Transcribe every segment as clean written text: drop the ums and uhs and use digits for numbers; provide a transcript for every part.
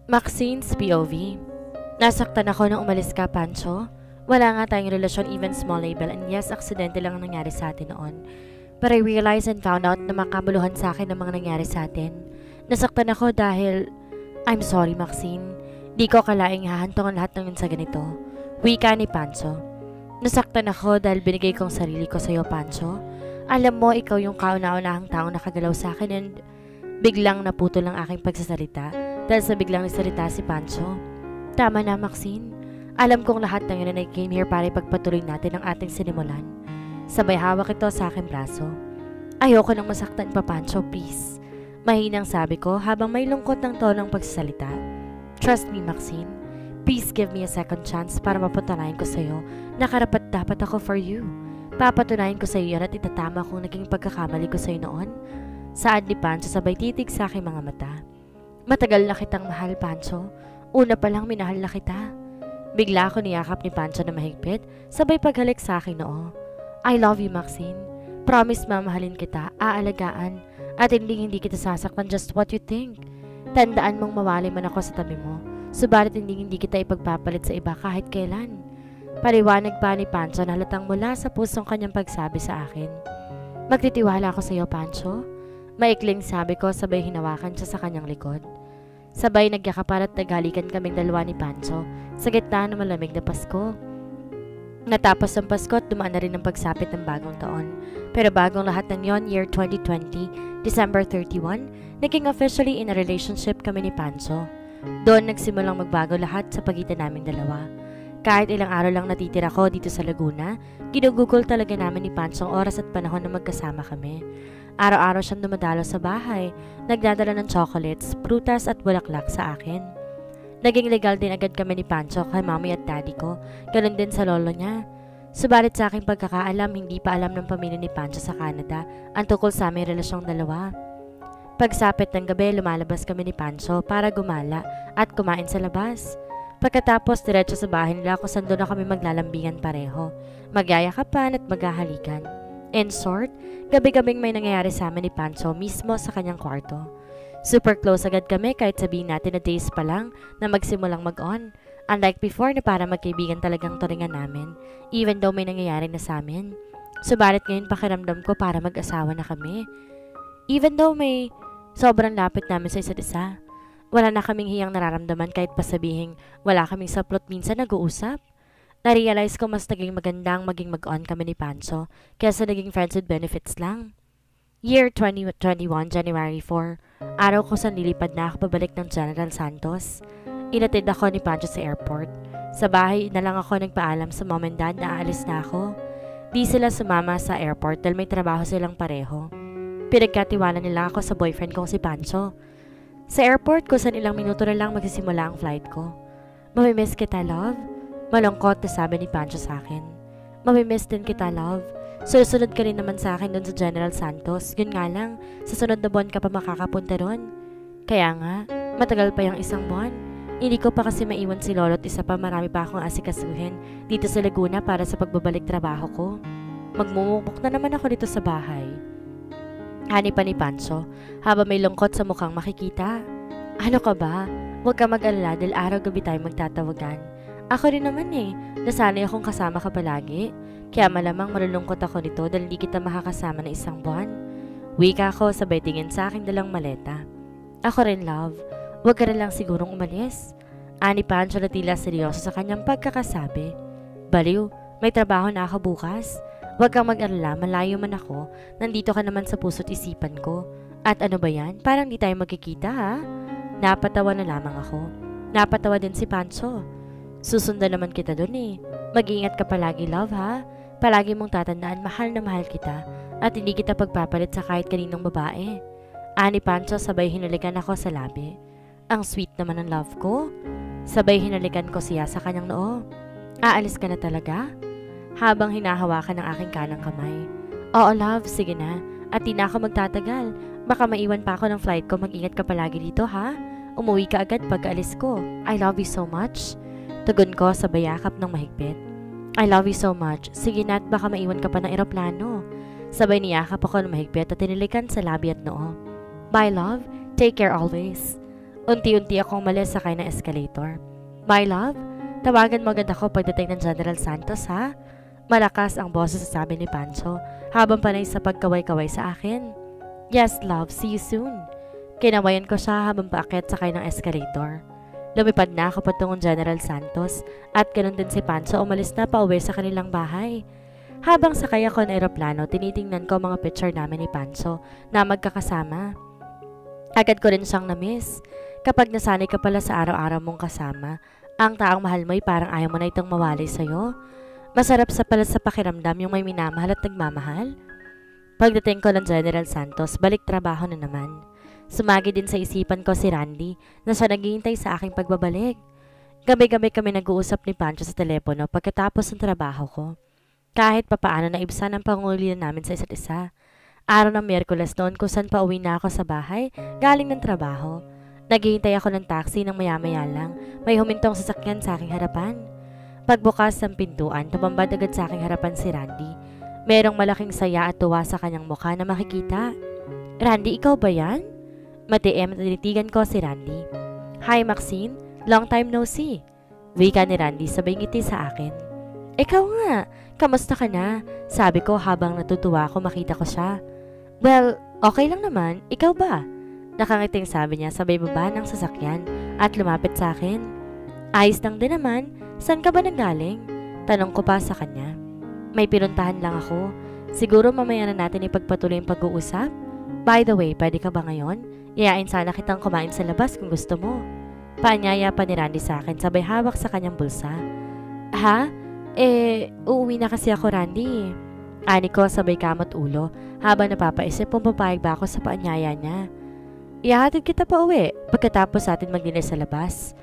Maxine's POV. Nasaktan ako nang umalis ka, Pancho. Wala nga tayong relasyon, even small label, and yes, aksidente lang ang nangyari sa atin noon. But I realized and found out na makabuluhan sa akin ang mga nangyari sa atin. Nasaktan ako dahil... I'm sorry, Maxine. Di ko kalaing hahantong ang lahat ng yun sa ganito. Wika ni Pancho. Nasaktan ako dahil binigay kong sarili ko sa iyo, Pancho. Alam mo, ikaw yung kauna-unahang taong nakagalaw sa akin and biglang naputol ang aking pagsasalita dahil sa biglang nagsalita si Pancho. Tama na, Maxine. Alam kong lahat ng yun na I came here para ipagpatuloy natin ang ating sinimulan. Sabay hawak ito sa aking braso. Ayoko nang masaktan pa, Pancho, please. Mahinang sabi ko habang may lungkot ng tonong pagsasalita. Trust me, Maxine. Please give me a second chance para mapatunayan ko sa iyo na karapat dapat ako for you. Papatunayan ko sa iyo yan at itatama kung naging pagkakamali ko sa iyo noon. Saad ni Pancho sabay titig sa aking mga mata. Matagal na kitang mahal, Pancho. Una pa lang minahal na kita. Bigla ako niyakap ni Pancho na mahigpit, sabay paghalik sa akin noo. I love you, Maxine. Promise mamahalin kita, aalagaan, at hindi kita sasaktan just what you think. Tandaan mong mawali man ako sa tabi mo, subalit hindi kita ipagpapalit sa iba kahit kailan. Paliwanag pa ni Pancho na halatang mula sa pusong kanyang pagsabi sa akin. Magtitiwala ako sa iyo, Pancho. Maikling sabi ko sabay hinawakan siya sa kanyang likod. Sabay nagyakapan at naghalikan kaming dalawa ni Pancho sa gitna ng malamig na Pasko. Natapos ang Pasko at dumaan na rin ang pagsapit ng bagong taon. Pero bagong lahat ng yon, year 2020, December 31, naging officially in a relationship kami ni Pancho. Doon nagsimulang magbago lahat sa pagitan naming dalawa. Kahit ilang araw lang natitira ko dito sa Laguna, ginugugol talaga namin ni Pancho ang oras at panahon na magkasama kami. Araw-araw siyang dumadalo sa bahay, nagdadala ng chocolates, prutas at bulaklak sa akin. Naging legal din agad kami ni Pancho kay mommy at daddy ko, ganun din sa lolo niya. Subalit sa aking pagkakaalam, hindi pa alam ng pamilya ni Pancho sa Canada ang tungkol sa aming relasyong dalawa. Pagsapit ng gabi, lumalabas kami ni Pancho para gumala at kumain sa labas. Pagkatapos, diretso sa bahay nila kung saan doon na kami maglalambingan pareho, magyayakapan at maghahalikan. In short, gabi-gabing may nangyayari sa amin ni Pancho mismo sa kanyang kwarto. Super close agad kami kahit sabihin natin na days pa lang na magsimulang mag-on. Unlike before na para magkaibigan talagang turingan namin, even though may nangyayari na sa amin. Subalit ngayon pakiramdam ko para mag-asawa na kami. Even though may sobrang lapit namin sa isa't isa. Wala na kaming hiyang nararamdaman kahit pasabihing wala kaming saplot minsan nag-uusap. Na-realize ko mas naging magandang maging mag-on kami ni Pancho kaysa naging friends with benefits lang. Year 2021, January 4, araw ko saan lilipad na ako pabalik ng General Santos. Inatid ako ni Pancho sa airport. Sa bahay na lang ako nagpaalam sa mom and dad na aalis na ako. Di sila sumama sa airport dahil may trabaho silang pareho. Pinagkatiwala nila ako sa boyfriend kong si Pancho. Sa airport ko saan ilang minuto na lang magsisimula ang flight ko. Mamimiss kita, love? Malungkot na sabi ni Pancho sa akin. Mamimiss din kita, love. Susunod ka rin naman sa akin doon sa General Santos. Yun nga lang, sa sunod na buwan ka pa makakapunta doon. Kaya nga, matagal pa yung isang buwan. Hindi ko pa kasi maiwan si Lolo at isa pa marami pa akong asikasuhin dito sa Laguna para sa pagbabalik trabaho ko. Magmumukmuk na naman ako dito sa bahay. Hani pa ni Pancho, habang may lungkot sa mukhang makikita. Ano ka ba? Huwag ka mag-alala dahil araw-gabi tayo magtatawagan. Ako rin naman nasanay akong kasama ka palagi. Kaya malamang malulungkot ako nito dahil di kita makakasama na isang buwan. Wika ko sabay tingin sa aking dalang maleta. Ako rin, love. Huwag ka rin lang sigurong umalis. Ani Pancho na tila seryoso sa kanyang pagkakasabi. Baliw, may trabaho na ako bukas. Huwag kang mag-alala, malayo man ako, nandito ka naman sa puso't isipan ko. At ano ba yan? Parang di tayo magkikita, ha? Napatawa na lamang ako. Napatawa din si Pancho. Susundan naman kita dun Mag-iingat ka palagi, love, ha? Palagi mong tatandaan, mahal na mahal kita at hindi kita pagpapalit sa kahit kaninong babae. Ani Pancho sabay hinalikan ako sa labi. Ang sweet naman ng love ko. Sabay hinalikan ko siya sa kanyang noo. Aalis ka na talaga? Habang hinahawakan ng aking kanang kamay. Oo, love, sige na. At di na ako magtatagal. Baka maiwan pa ako ng flight ko. Mag-ingat ka palagi dito, ha? Umuwi ka agad pagkaalis ko. I love you so much. Tugon ko sa bayakap ng mahigpit. I love you so much. Sige na at baka maiwan ka pa ng eroplano. Sabay niyakap ako ng mahigpit at tinilikan sa labi at noo. Bye, love. Take care always. Unti-unti akong umalis sakay ng escalator. My love, tawagan mo agad ako pagdating ng General Santos ha? Malakas ang boses sabi ni Pancho habang panay sa pagkaway-kaway sa akin. Yes love, see you soon. Kinawayan ko siya habang paakyat sakay ng escalator. Lumipad na ako patungong General Santos at ganun din si Pancho umalis na pauwi sa kanilang bahay. Habang sakay ako ng eroplano, tinitingnan ko mga picture namin ni Pancho na magkakasama. Agad ko rin siyang na-miss. Kapag nasanay ka pala sa araw-araw mong kasama, ang taong mahal mo ay parang ayaw mo na itong mawalay sa'yo. Masarap sa pala sa pakiramdam yung may minamahal at nagmamahal. Pagdating ko ng General Santos, balik trabaho na naman. Sumagi din sa isipan ko si Randy na siya naghihintay sa aking pagbabalik. Gabi-gabi kami nag-uusap ni Pancho sa telepono pagkatapos ng trabaho ko. Kahit papaano na ibsan ang pangulian namin sa isa't isa. Araw ng Miyerkules noon kung saan pa uwi na ako sa bahay galing ng trabaho. Naghihintay ako ng taxi nang maya-maya lang may humintong sasakyan sa aking harapan. Pagbukas ng pintuan, tumambad agad sa aking harapan si Randy. Merong malaking saya at tuwa sa kanyang mukha na makikita. Randy, ikaw ba yan? Matiim at tinitigan ko si Randy. Hi Maxine, long time no see. Wika ni Randy sabay ngiti sa akin. Ikaw nga, kamusta ka na? Sabi ko habang natutuwa ako makita ko siya. Well, okay lang naman, ikaw ba? Nakangiting sabi niya sabay baba ng sasakyan at lumapit sa akin. Ayos lang din naman, saan ka ba nanggaling? Tanong ko pa sa kanya. May pinuntahan lang ako. Siguro mamaya na natin ipagpatuloy yung pag-uusap? By the way, pwede ka ba ngayon? Iyain sana kitang kumain sa labas kung gusto mo. Paanyaya pa ni Randy sa akin sabay hawak sa kanyang bulsa. Ha? Uuwi na kasi ako Randy. Ani ko sabay kamot ulo habang napapaisip kung papayag ba ako sa paanyaya niya. Ihahatid kita pa uwi pagkatapos atin mag-dinner sa labas.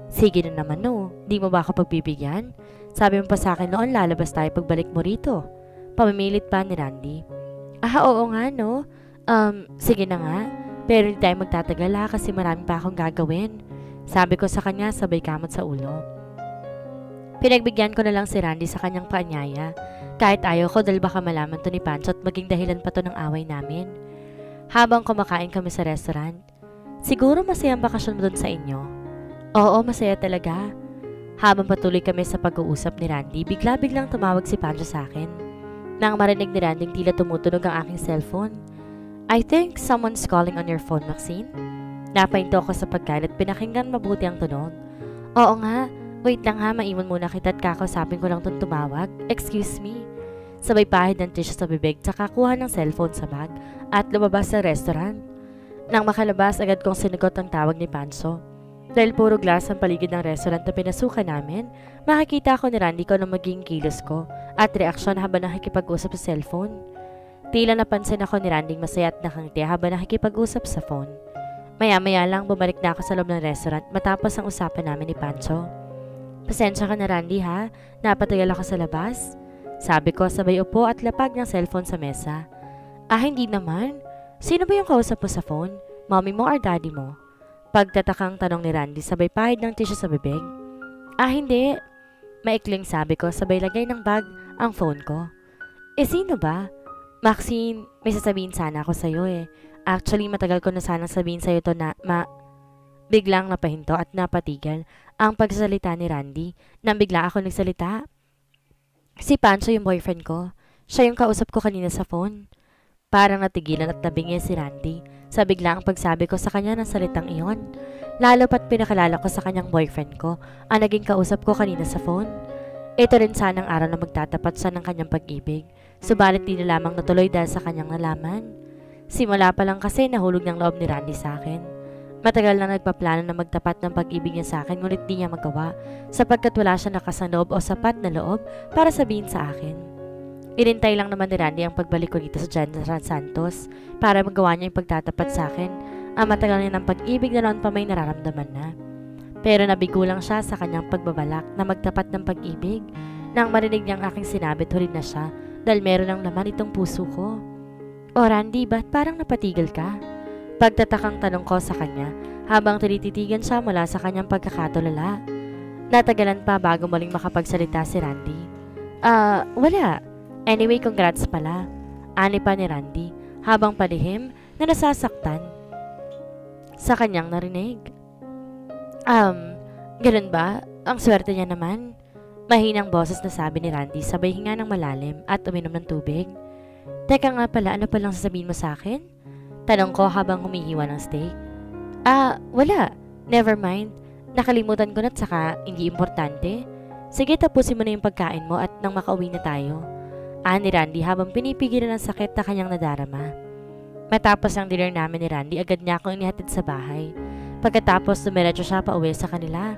Sige na naman no. Di mo ba ako pagbibigyan? Sabi mo pa sa akin noon lalabas tayo pagbalik mo rito. Pamimilit pa ni Randy. Oo nga no. Sige na nga. Pero hindi tayo magtatagal ha kasi marami pa akong gagawin. Sabi ko sa kanya sabay kamot sa ulo. Pinagbigyan ko na lang si Randy sa kanyang paanyaya. Kahit ayaw ko dahil baka malaman to ni Pancho at maging dahilan pa to ng away namin. Habang kumakain kami sa restaurant. Siguro masayang bakasyon mo dun sa inyo. Oo, masaya talaga. Habang patuloy kami sa pag-uusap ni Randy, bigla-biglang tumawag si Pancho sa akin. Nang marinig ni Randy tila tumutunog ang aking cellphone. I think someone's calling on your phone, Maxine. Napahinto ako sa pagkain at pinakinggan mabuti ang tunog. Oo nga. Wait lang ha, maiwan muna kita at kakausapin ko lang itong tumawag. Excuse me. Sabay pahid ng tissue sa bibig tsaka kuha ng cellphone sa bag at lumabas sa restaurant. Nang makalabas, agad kong sinagot ang tawag ni Pancho. Dahil puro glass ang paligid ng restaurant na pinasukan namin, makikita ko ni Randy ko na maging kilos ko at reaksyon habang nakikipag-usap sa cellphone. Tila napansin ako ni Randy masaya at nakangiti habang nakikipag-usap sa phone. Maya-maya lang bumalik na ako sa loob ng restaurant matapos ang usapan namin ni Pancho. Pasensya ka na Randy ha, napatagal ako sa labas. Sabi ko sabay upo at lapag ng cellphone sa mesa. Hindi naman. Sino ba yung kausap mo sa phone? Mommy mo or daddy mo? Pagtatakang tanong ni Randy sabay pahid ng tissue sa bibig. Hindi. Maikling sabi ko sabay lagay ng bag ang phone ko. Sino ba? Maxine, may sasabihin sana ako sa'yo eh. Actually, matagal ko na sanang sabihin sa'yo to na Biglang napahinto at napatigil ang pagsasalita ni Randy nang bigla ako nagsalita. Si Pancho yung boyfriend ko. Siya yung kausap ko kanina sa phone. Parang natigilan at nabingi si Randy sa biglaang pagsabi ko sa kanya ng salitang iyon. Lalo pat pinakalala ko sa kanyang boyfriend ko ang naging kausap ko kanina sa phone. Ito rin sanang araw na magtatapat siya ng kanyang pag-ibig. Subalit di na lamang natuloy dahil sa kanyang nalaman. Simula pa lang kasi nahulog ng loob ni Randy sa akin. Matagal na nagpaplano na magtapat ng pag-ibig niya sa akin ngunit di niya magawa sapagkat wala siya nakasanoob o sapat na loob para sabihin sa akin. Inintay lang naman ni Randy ang pagbalik ko dito sa General Santos para magawa niya yung pagtatapat sa akin ang matagal niya ng pag-ibig na noon pa may nararamdaman na. Pero nabigo lang siya sa kanyang pagbabalak na magtapat ng pag-ibig nang marinig niyang aking sinabi tulid na siya dahil meron ng laman itong puso ko. O Randy, ba't parang napatigil ka? Pagtatakang tanong ko sa kanya habang tinititigan siya mula sa kanyang pagkakatulala. Natagalan pa bago muling makapagsalita si Randy. Wala. Anyway, congrats pala. Ani pa ni Randy habang palihim na nasasaktan. sa kanyang narinig. Ganun ba? Ang swerte niya naman. Mahinang boses na sabi ni Randy sabay hinga ng malalim at uminom ng tubig. Teka nga pala, ano palang sasabihin mo sa akin? Tanong ko habang humihiwa ng steak. Wala. Never mind. Nakalimutan ko na at saka hindi importante. Sige, tapusin mo na yung pagkain mo at nang makauwi na tayo. Ni Randy habang pinipigilan ng sakit na kanyang nadarama. Matapos ang dinner namin ni Randy, agad niya akong inihatid sa bahay. Pagkatapos, dumiretso siya pa uwi sa kanila.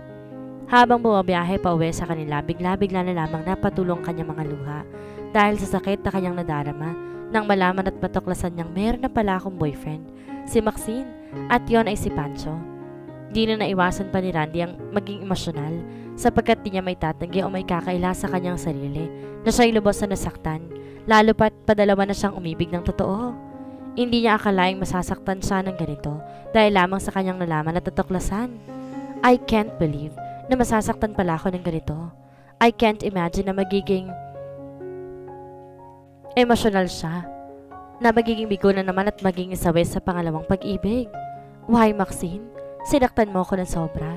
Habang bumabiyahe pa uwi sa kanila, bigla-bigla na lamang napatulong kanyang mga luha dahil sa sakit na kanyang nadarama nang malaman at matuklasan niyang meron na pala akong boyfriend, si Maxine, at yon ay si Pancho. Di na naiwasan pa ni Randy ang maging emosyonal sapagkat di niya may tatanggi o may kakaila sa kanyang sarili na siya'y lubos na nasaktan, lalo pat padalawa na siyang umibig ng totoo. Hindi niya akalaing masasaktan siya ng ganito dahil lamang sa kanyang nalaman at natuklasan. I can't believe na masasaktan pala ako ng ganito. I can't imagine na magiging emosyonal siya, na magiging bigo na naman at magiging sawi sa pangalawang pag-ibig. Why, Maxine? Sinaktan mo ako ng sobra.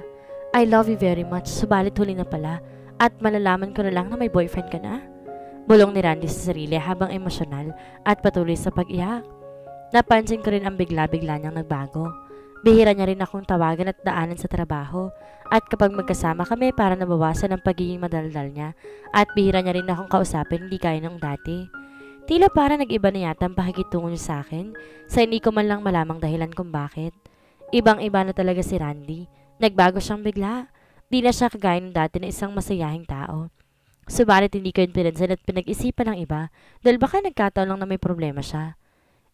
I love you very much, subalit huli na pala at malalaman ko na lang na may boyfriend ka na. Bulong ni Randy sa sarili habang emosyonal at patuloy sa pag-iyak. Napansin ko rin ang bigla-bigla niyang nagbago. Bihira niya rin akong tawagan at daanan sa trabaho at kapag magkasama kami para nabawasan ang pagiging madaldal niya at bihira niya rin akong kausapin hindi kaya nung dati. Tila para nag-iba na yata ang pakikitungo niya sa akin sa hindi ko man lang malamang dahilan kung bakit. Ibang-iba na talaga si Randy. Nagbago siyang bigla. Di na siya kagaya ng dati na isang masayahing tao. Subalit hindi ko yun pinansin at pinag-isipan ng iba dahil baka nagkataon lang na may problema siya.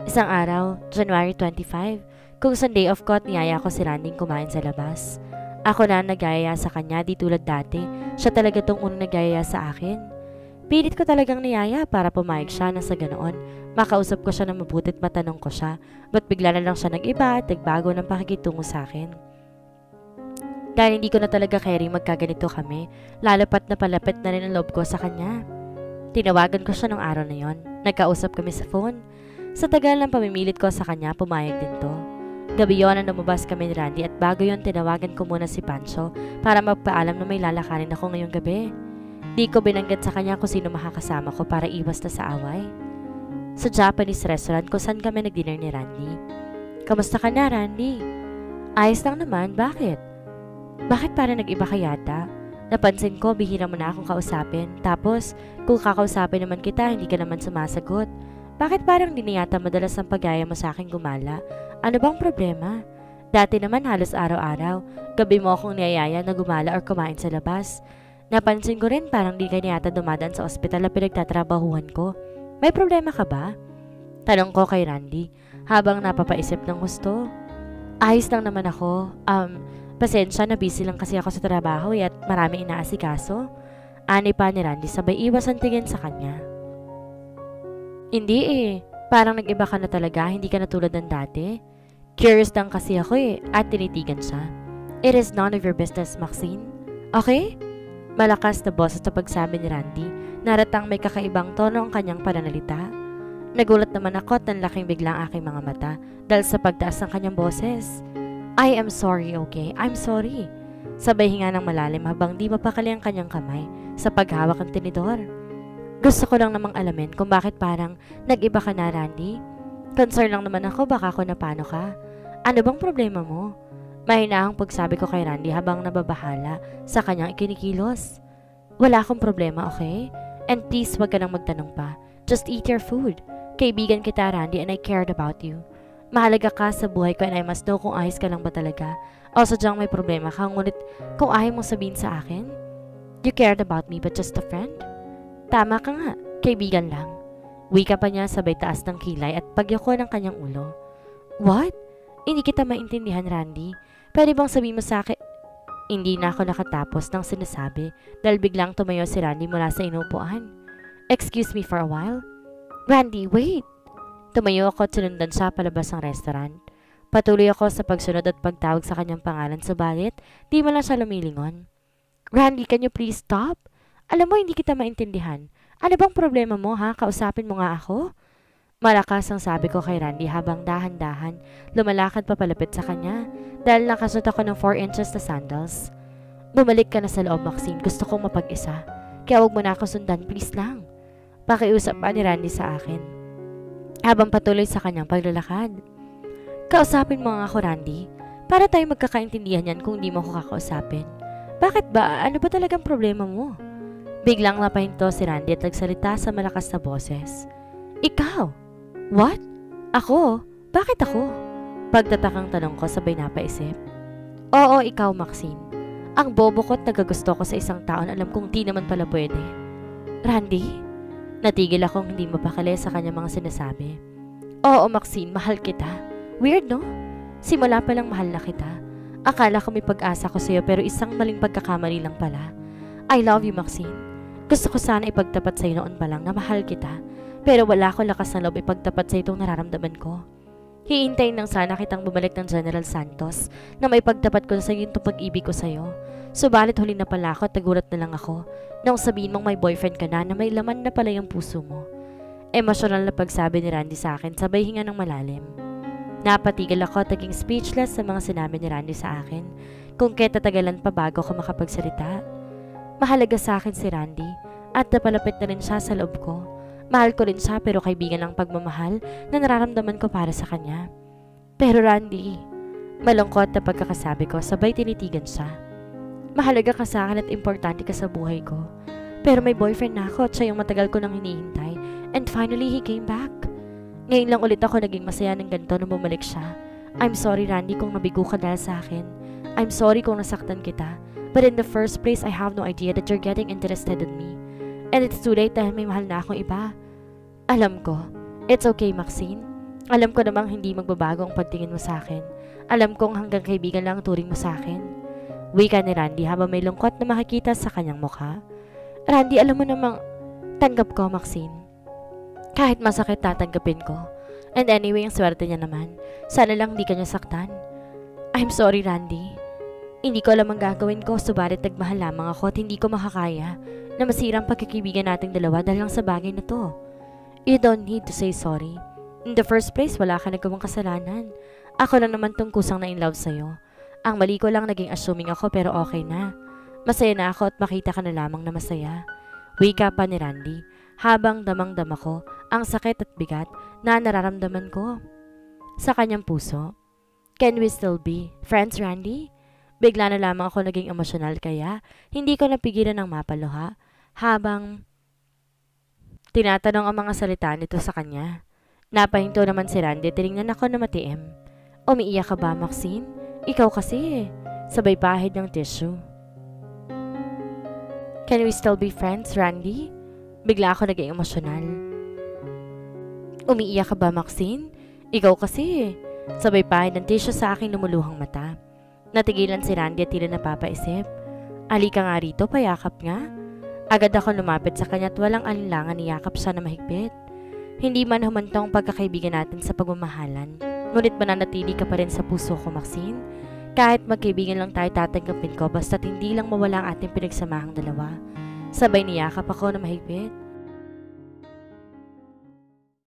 Isang araw, January 25, kung Sunday off ko at niyaya ko si Randy kumain sa labas. Ako na nagayaya sa kanya di tulad dati. Siya talaga tong unang nagayaya sa akin. Pilit ko talagang niyaya para pumayag siya na sa ganoon. Makausap ko siya na mabuti at matanong ko siya. Ba't bigla na lang siya nag-iba at nagbago ng pakikitungo sa akin? Dahil hindi ko na talaga carry magkaganito kami. Lalo pat napalapit na rin ang loob ko sa kanya. Tinawagan ko siya nung araw na yon. Nagkausap kami sa phone. Sa tagal ng pamimilit ko sa kanya, pumayag din to. Gabi yon na lumabas kami ni Randy at bago yon tinawagan ko muna si Pancho para magpaalam na may lalakarin ako ngayong gabi. Di ko binanggit sa kanya kung sino makakasama ko para iwas na sa away. Sa Japanese restaurant kung saan kami nag-dinner ni Randy. Kamusta ka na, Randy? Ayos lang naman, bakit? Bakit para nag-iba ka yata? Napansin ko, bihira mo na akong kausapin. Tapos, kung kakausapin naman kita, hindi ka naman sumasagot. Bakit parang di na yata madalas ang pagaya mo sa akin gumala? Ano bang problema? Dati naman halos araw-araw, gabi mo akong niyayaya na gumala or kumain sa labas. Napansin ko rin parang di ka na yata dumadaan sa ospital na pinagtatrabahuhan ko. May problema ka ba? Tanong ko kay Randy habang napapaisip ng gusto. Ayos lang naman ako. Pasensya na busy lang kasi ako sa trabaho at marami inaasikaso. Ani pa ni Randy sabay iwas ang tingin sa kanya. Hindi parang nag-iba ka na talaga, hindi ka na tulad ng dati. Curious lang kasi ako at tinitigan siya. It is none of your business, Maxine. Okay? Malakas na boses sa pagsabi ni Randy, naratang may kakaibang tono ang kanyang pananalita. Nagulat naman ako at nanlaking biglang aking mga mata dahil sa pagtaas ng kanyang boses. I am sorry, okay? I'm sorry. Sabay hinga ng malalim habang di mapakali ang kanyang kamay sa paghawak ng tinidor. Gusto ko lang namang alamin kung bakit parang nag-iba ka na, Randy. Concern lang naman ako baka ako napano ka. Ano bang problema mo? Mahinahang pagsabi ko kay Randy habang nababahala sa kanyang ikinikilos. Wala akong problema, okay? And please wag ka nang magtanong pa. Just eat your food. Kaibigan kita, Randy, and I cared about you. Mahalaga ka sa buhay ko and I must know kung ayos ka lang ba talaga. O sadyang may problema ka, ngunit kung ayaw mong sabihin sa akin, you cared about me but just a friend? Tama ka nga, kaibigan lang. Wika pa niya sabay taas ng kilay at pagyako ng kanyang ulo. What? Hindi kita maintindihan, Randy. Pwede bang sabihin mo sa akin? Hindi na ako nakatapos ng sinasabi dahil biglang tumayo si Randy mula sa inuupuan. Excuse me for a while? Randy, wait! Tumayo ako at sinundan siya palabas ng restaurant. Patuloy ako sa pagsunod at pagtawag sa kanyang pangalan subalit di mo lang siya lumilingon. Randy, can you please stop? Alam mo, hindi kita maintindihan. Ano bang problema mo, ha? Kausapin mo nga ako? Malakas ang sabi ko kay Randy habang dahan-dahan lumalakad papalapit sa kanya dahil nakasuot ako ng 4 inches na sandals. Bumalik ka na sa loob, Maxine. Gusto kong mapag-isa. Kaya huwag mo na ako sundan, please lang. Pakiusap pa ni Randy sa akin habang patuloy sa kanyang paglalakad. Kausapin mo nga ako, Randy. Para tayo magkakaintindihan yan kung di mo ako kakausapin. Bakit ba? Ano ba talagang problema mo? Biglang napahinto si Randy at nagsalita sa malakas na boses. Ikaw? What? Ako? Bakit ako? Pagtatakang tanong ko sabay napaisip. Oo, ikaw, Maxine. Ang bobo ko't nagagusto ko sa isang taon alam kong di naman pala pwede. Randy? Natigil akong hindi mapakali sa kanyang mga sinasabi. Oo, Maxine, mahal kita. Weird, no? Simula pa lang mahal na kita. Akala ko may pag-asa ko sa'yo pero isang maling pagkakamali lang pala. I love you, Maxine. Gusto ko sana ipagtapat sa'yo noon pa lang na mahal kita. Pero wala ko lakas na loob ipagtapat sa itong nararamdaman ko. Hihintayin lang sana kitang bumalik ng General Santos na may pagtapat ko sa iyo itong pag-ibig ko sa'yo. Subalit huli na pala ako at nagulat na lang ako nang sabihin mong may boyfriend ka na may laman na pala yung puso mo. Emosyonal na pagsabi ni Randy sa akin sabay hinga ng malalim. Napatigil ako at naging speechless sa mga sinabi ni Randy sa akin kung kaya tatagalan pa bago ako makapagsalita. Mahalaga sa akin si Randy at napalapit na rin siya sa loob ko. Mahal ko rin siya pero kaibigan ang pagmamahal na nararamdaman ko para sa kanya. Pero Randy, malungkot na pagkakasabi ko sabay tinitigan siya. Mahalaga ka sa akin at importante ka sa buhay ko. Pero may boyfriend na ako at siya yung matagal ko nang hinihintay and finally he came back. Ngayon lang ulit ako naging masaya ng ganito nung bumalik siya. I'm sorry Randy kung nabigo ka dahil sa akin. I'm sorry kung nasaktan kita. But in the first place, I have no idea that you're getting interested in me. And it's too late dahil may mahal na akong iba. Alam ko. It's okay, Maxine. Alam ko namang hindi magbabago ang pagtingin mo sa akin. Alam kong hanggang kaibigan lang ang turing mo sa akin. Wika ni Randy habang may lungkot na makikita sa kanyang mukha. Randy, alam mo namang tanggap ko, Maxine. Kahit masakit tatanggapin ko. And anyway, ang swerte niya naman. Sana lang hindi kanya saktan. I'm sorry, Randy. Hindi ko alam ang gagawin ko, subalit nagmahal lamang ako at hindi ko makakaya na masirang pagkakaibigan nating dalawa dahil lang sa bagay na to. You don't need to say sorry. In the first place, wala ka nagawang kasalanan. Ako lang naman tong kusang na in love sa'yo. Ang mali ko lang naging assuming ako pero okay na. Masaya na ako at makita ka na lamang na masaya. Wika pa ni Randy habang damang-dama ko ang sakit at bigat na nararamdaman ko sa kanyang puso. Can we still be friends, Randy? Bigla na lamang ako naging emosyonal kaya hindi ko napigilan ng mapaluha habang tinatanong ang mga salita nito sa kanya. Napahinto naman si Randy, tinignan ako na matiim. Umiiyak ka ba, Maxine? Ikaw kasi sabay pahid ng tissue. Can we still be friends, Randy? Bigla ako naging emosyonal. Umiiyak ka ba, Maxine? Ikaw kasi sabay pahid ng tissue sa aking lumuluhang mata. Natigilan si Randy at tila napapaisip. Alika nga rito, payakap nga. Agad ako lumapit sa kanya at walang alinlangan niyakap siya na mahigpit. Hindi man humantong pagkakaibigan natin sa pagmamahalan. Ngunit mananatili ka pa rin sa puso ko, Maxine. Kahit magkaibigan lang tayo tatanggapin ko basta't hindi lang mawala ang ating pinagsamahang dalawa. Sabay niyakap ako na mahigpit.